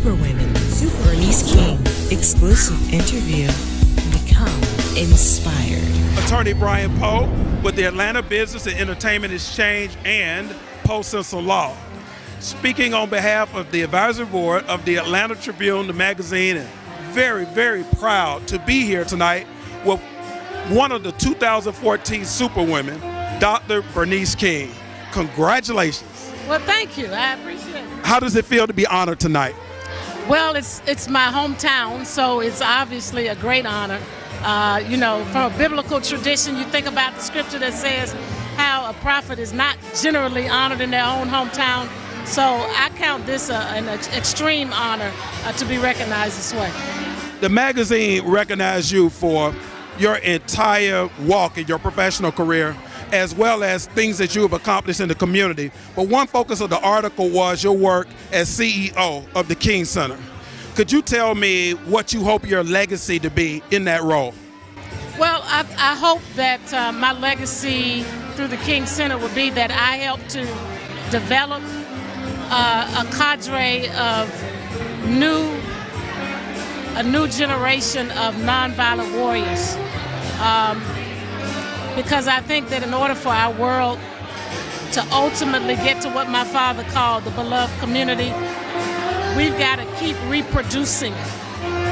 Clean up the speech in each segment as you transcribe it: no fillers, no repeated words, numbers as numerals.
Superwomen, Bernice King, exclusive interview. Become inspired. Attorney Brian Poe with the Atlanta Business and Entertainment Exchange and Poe Simpson Law. Speaking on behalf of the advisory board of the Atlanta Tribune, the magazine, and very, very proud to be here tonight with one of the 2014 Superwomen, Dr. Bernice King. Congratulations. Well, thank you. I appreciate it. How does it feel to be honored tonight? Well, it's my hometown, so it's obviously a great honor. From a biblical tradition, you think about the scripture that says how a prophet is not generally honored in their own hometown. So I count this an extreme honor to be recognized this way. The magazine recognized you for your entire walk in your professional career, as well as things that you have accomplished in the community. But one focus of the article was your work as CEO of the King Center. Could you tell me what you hope your legacy to be in that role? Well, I hope that my legacy through the King Center will be that I help to develop a cadre of a new generation of nonviolent warriors. Because I think that in order for our world to ultimately get to what my father called the beloved community, we've got to keep reproducing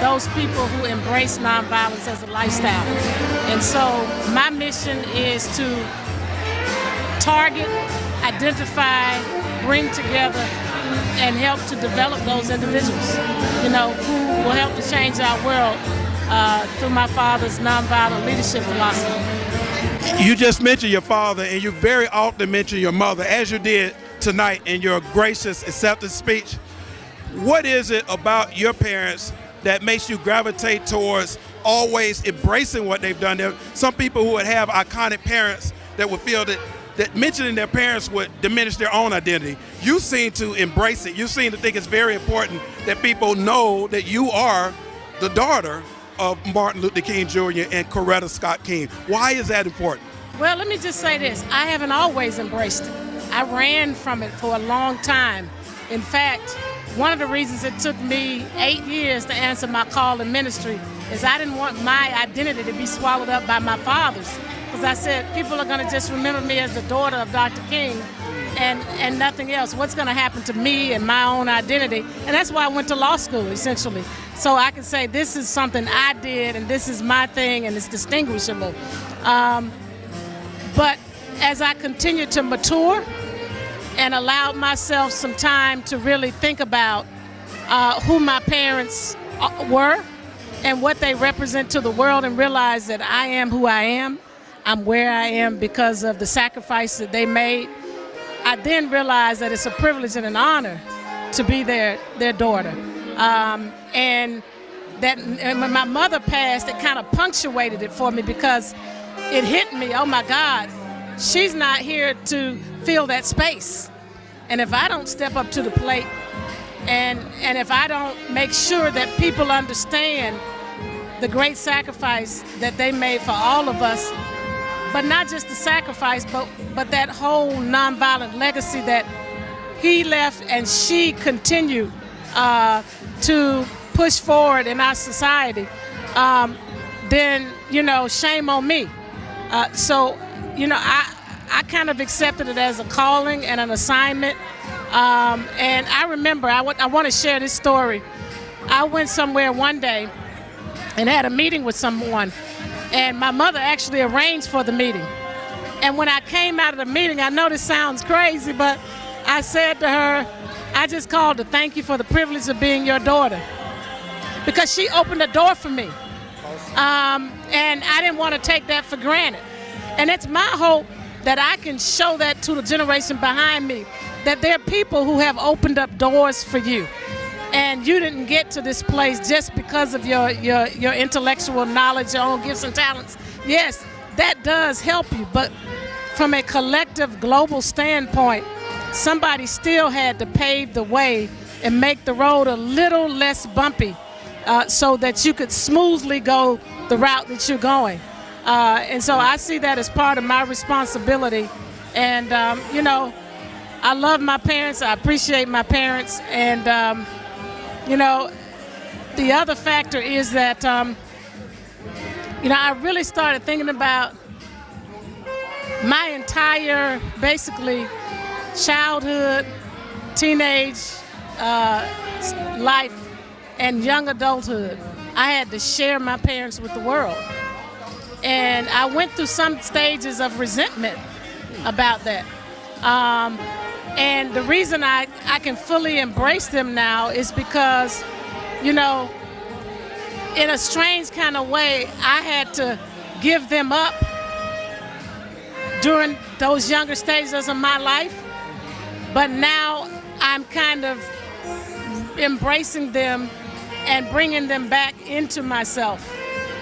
those people who embrace nonviolence as a lifestyle. And so my mission is to target, identify, bring together, and help to develop those individuals, who will help to change our world through my father's nonviolent leadership philosophy. You just mentioned your father, and you very often mention your mother, as you did tonight in your gracious acceptance speech. What is it about your parents that makes you gravitate towards always embracing what they've done? There are some people who would have iconic parents that would feel that mentioning their parents would diminish their own identity. You seem to embrace it. You seem to think it's very important that people know that you are the daughter of Martin Luther King Jr. and Coretta Scott King. Why is that important? Well, let me just say this. I haven't always embraced it. I ran from it for a long time. In fact, one of the reasons it took me 8 years to answer my call in ministry is I didn't want my identity to be swallowed up by my father's. Because I said, people are going to just remember me as the daughter of Dr. King and nothing else. What's going to happen to me and my own identity? And that's why I went to law school, essentially. So I can say this is something I did and this is my thing and it's distinguishable. But as I continued to mature and allowed myself some time to really think about who my parents were and what they represent to the world and realize that I am who I am, I'm where I am because of the sacrifice that they made, I then realized that it's a privilege and an honor to be their daughter. And when my mother passed, it kind of punctuated it for me because it hit me, oh my God, she's not here to fill that space. And if I don't step up to the plate and if I don't make sure that people understand the great sacrifice that they made for all of us, but not just the sacrifice, but that whole nonviolent legacy that he left and she continued to push forward in our society, then, shame on me. I kind of accepted it as a calling and an assignment. And I remember, I want to share this story. I went somewhere one day and had a meeting with someone. And my mother actually arranged for the meeting. And when I came out of the meeting, I know this sounds crazy, but I said to her, I just called to thank you for the privilege of being your daughter. Because she opened the door for me. And I didn't want to take that for granted. And it's my hope that I can show that to the generation behind me, that there are people who have opened up doors for you. And you didn't get to this place just because of your intellectual knowledge, your own gifts and talents. Yes, that does help you, but from a collective global standpoint, somebody still had to pave the way and make the road a little less bumpy so that you could smoothly go the route that you're going. And so I see that as part of my responsibility. And, I love my parents. I appreciate my parents. And The other factor is that, I really started thinking about my entire, basically, childhood, teenage life, and young adulthood. I had to share my parents with the world. And I went through some stages of resentment about that. And the reason I can fully embrace them now is because, in a strange kind of way, I had to give them up during those younger stages of my life. But now I'm kind of embracing them and bringing them back into myself,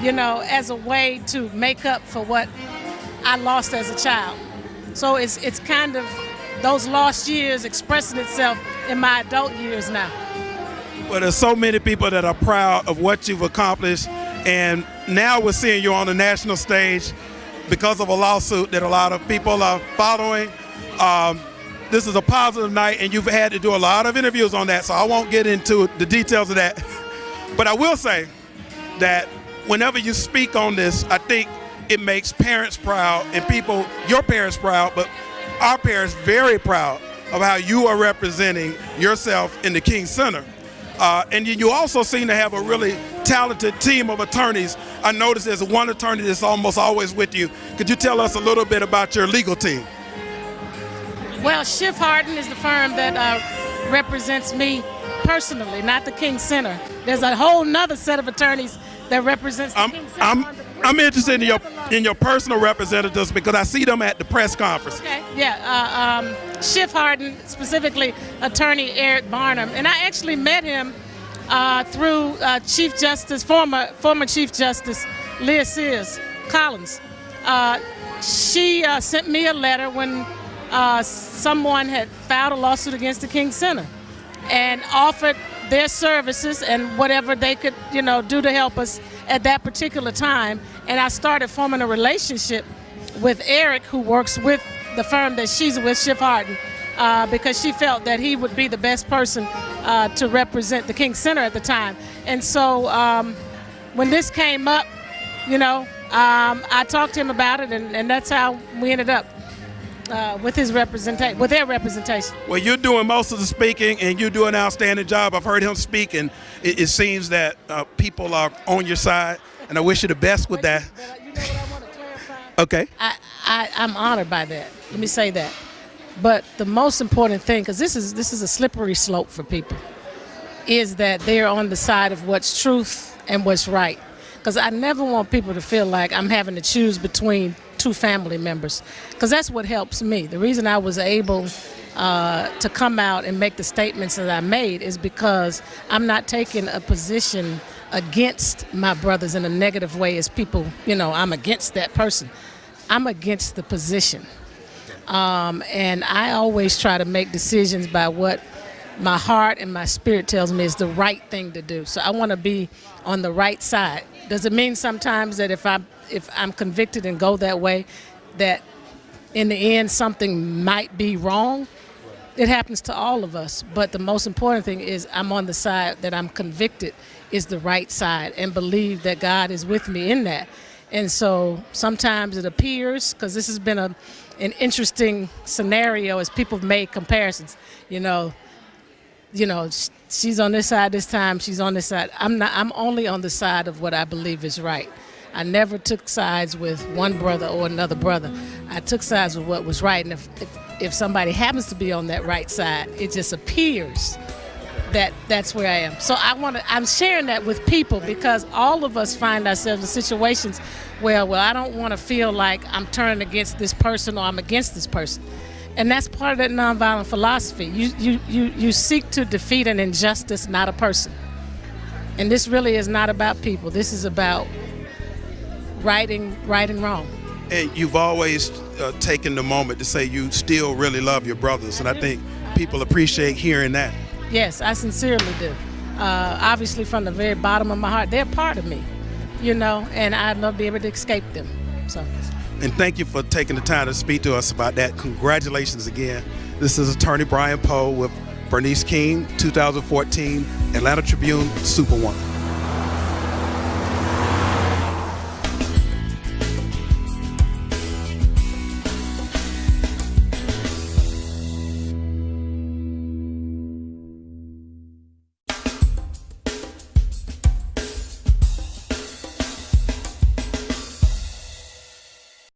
as a way to make up for what I lost as a child. So it's kind of those lost years expressing itself in my adult years now. Well, there's so many people that are proud of what you've accomplished, and now we're seeing you on the national stage because of a lawsuit that a lot of people are following. This is a positive night, and you've had to do a lot of interviews on that, so I won't get into the details of that. But I will say that whenever you speak on this, I think it makes parents proud, and people, your parents proud, but our parents very proud of how you are representing yourself in the King Center. And you also seem to have a really talented team of attorneys. I noticed there's one attorney that's almost always with you. Could you tell us a little bit about your legal team? Well, Schiff Harden is the firm that represents me personally, not the King Center. There's a whole nother set of attorneys that represents the King Center. I'm interested in your personal representatives because I see them at the press conference. Okay, yeah. Schiff Harden, specifically Attorney Eric Barnum, and I actually met him through Chief Justice, former Chief Justice Leah Sears Collins. She sent me a letter when someone had filed a lawsuit against the King Center and offered their services and whatever they could, do to help us at that particular time. And I started forming a relationship with Eric, who works with the firm that she's with, Schiff Harden, because she felt that he would be the best person to represent the King Center at the time. And so when this came up, I talked to him about it, and that's how we ended up with their representation. Well, you're doing most of the speaking, and you do an outstanding job. I've heard him speak, and it seems that people are on your side, and I wish you the best with that. But you know what I want to clarify? Okay. I'm honored by that. Let me say that. But the most important thing, because this is a slippery slope for people, is that they're on the side of what's truth and what's right. Because I never want people to feel like I'm having to choose between two family members, because that's what helps me. The reason I was able to come out and make the statements that I made is because I'm not taking a position against my brothers in a negative way as people, I'm against that person. I'm against the position. And I always try to make decisions by what my heart and my spirit tells me is the right thing to do. So I want to be on the right side. Does it mean sometimes that if I'm convicted and go that way, that in the end something might be wrong? It happens to all of us. But the most important thing is I'm on the side that I'm convicted is the right side, and believe that God is with me in that. And so sometimes it appears, because this has been an interesting scenario as people have made comparisons, she's on this side this time, she's on this side. I'm only on the side of what I believe is right. I never took sides with one brother or another brother. I took sides with what was right. And if somebody happens to be on that right side, it just appears that that's where I am. So I'm sharing that with people because all of us find ourselves in situations where, I don't want to feel like I'm turning against this person or I'm against this person. And that's part of that nonviolent philosophy. You seek to defeat an injustice, not a person. And this really is not about people. This is about righting wrong. And you've always taken the moment to say you still really love your brothers, and I think people appreciate hearing that. Yes, I sincerely do. Obviously, from the very bottom of my heart, they're part of me, and I'd love to be able to escape them. So. And thank you for taking the time to speak to us about that. Congratulations again. This is Attorney Brian Poe with Bernice King, 2014 Atlanta Tribune Superwoman.